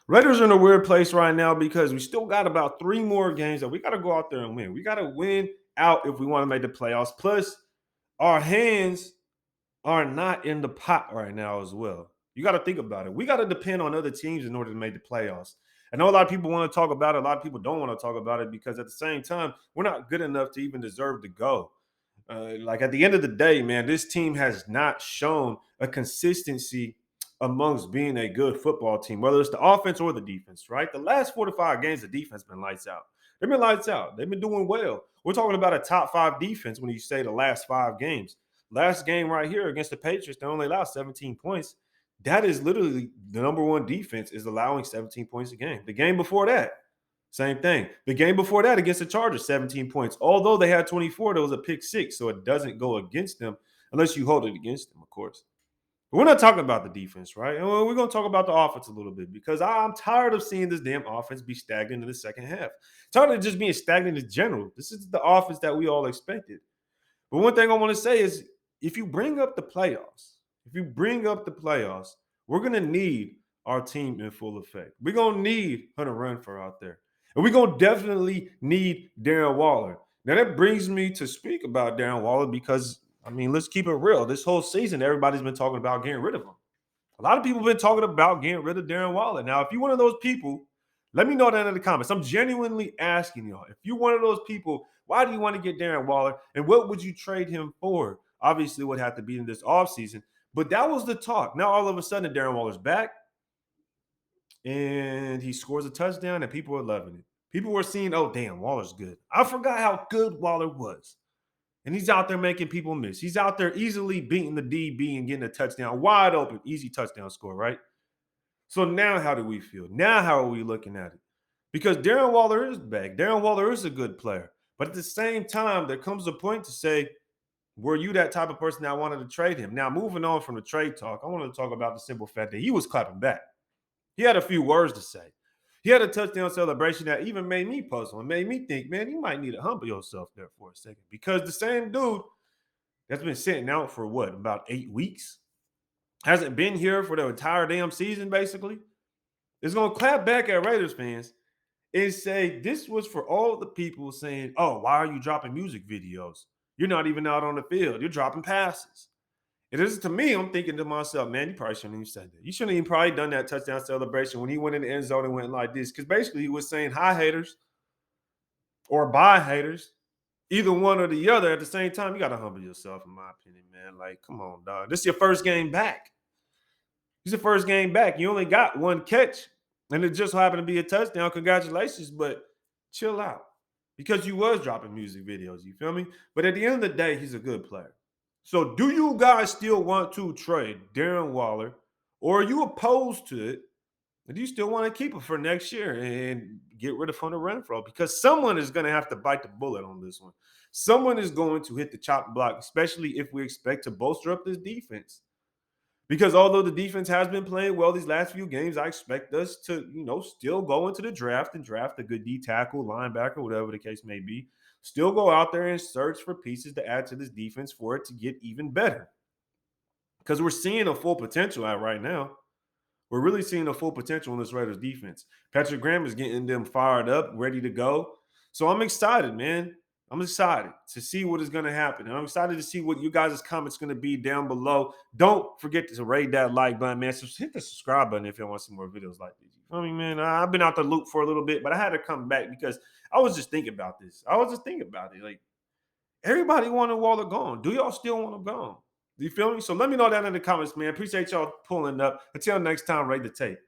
Raiders are in a weird place right now because we still got about 3 more games that we got to go out there and win. We got to win out if we want to make the playoffs. Plus, our hands are not in the pot right now as well. You got to think about it. We got to depend on other teams in order to make the playoffs. I know a lot of people want to talk about it. A lot of people don't want to talk about it because at the same time, we're not good enough to even deserve to go. Like at the end of the day, man, this team has not shown a consistency amongst being a good football team, whether it's the offense or the defense, right? The last 4 to 5 games, the defense been lights out. They've been lights out. They've been doing well. We're talking about a top 5 defense when you say the last 5 games. Last game right here against the Patriots, they only allowed 17 points. That is literally the number one defense is allowing 17 points a game. The game before that, same thing. The game before that against the Chargers, 17 points. Although they had 24, there was a pick six, so it doesn't go against them unless you hold it against them, of course. But we're not talking about the defense, right? And we're going to talk about the offense a little bit because I'm tired of seeing this damn offense be stagnant in the second half. Tired of just being stagnant in general. This is the offense that we all expected. But one thing I want to say is if you bring up the playoffs, we're going to need our team in full effect. We're going to need Hunter Renfrow out there. And we're going to definitely need Darren Waller. Now, that brings me to speak about Darren Waller because, I mean, let's keep it real. This whole season, everybody's been talking about getting rid of him. A lot of people have been talking about getting rid of Darren Waller. Now, if you're one of those people, let me know that in the comments. I'm genuinely asking y'all. If you're one of those people, why do you want to get Darren Waller? And what would you trade him for? Obviously, it would have to be in this offseason. But that was the talk. Now, all of a sudden, Darren Waller's back. And he scores a touchdown, and people are loving it. People were seeing, oh, damn, Waller's good. I forgot how good Waller was. And he's out there making people miss. He's out there easily beating the DB and getting a touchdown. Wide open, easy touchdown score, right? So now how do we feel? Now how are we looking at it? Because Darren Waller is back. Darren Waller is a good player. But at the same time, there comes a point to say, were you that type of person that wanted to trade him? Now, moving on from the trade talk, I want to talk about the simple fact that he was clapping back. He had a few words to say. He had a touchdown celebration that even made me puzzle and made me think, man, you might need to humble yourself there for a second. Because the same dude that's been sitting out for what, about 8 weeks? Hasn't been here for the entire damn season, basically. Is going to clap back at Raiders fans and say, this was for all the people saying, oh, why are you dropping music videos? You're not even out on the field. You're dropping passes. It is to me, I'm thinking to myself, man, you probably shouldn't even say that. You shouldn't even probably done that touchdown celebration when he went in the end zone and went like this. Because basically he was saying hi haters or bye haters. Either one or the other at the same time. You got to humble yourself, in my opinion, man. Like, come on, dog. This is your first game back. This is your first game back. You only got one catch, and it just happened to be a touchdown. Congratulations, but chill out. Because you was dropping music videos, you feel me? But at the end of the day, he's a good player. So do you guys still want to trade Darren Waller, or are you opposed to it? And do you still want to keep it for next year and get rid of Hunter Renfrow? Because someone is going to have to bite the bullet on this one. Someone is going to hit the chop block, especially if we expect to bolster up this defense. Because although the defense has been playing well these last few games, I expect us to, still go into the draft and draft a good D tackle, linebacker, whatever the case may be. Still go out there and search for pieces to add to this defense for it to get even better. Because we're seeing a full potential at right now. We're really seeing a full potential in this Raiders defense. Patrick Graham is getting them fired up, ready to go. So I'm excited, man. I'm excited to see what is going to happen. And I'm excited to see what you guys' comments going to be down below. Don't forget to rate that like button, man. So hit the subscribe button if you want to see more videos like these. I mean, man, I've been out the loop for a little bit, but I had to come back because I was just thinking about this. Like, everybody wanted Waller gone. Do y'all still want him gone? Do you feel me? So let me know that in the comments, man. Appreciate y'all pulling up. Until next time, rate the tape.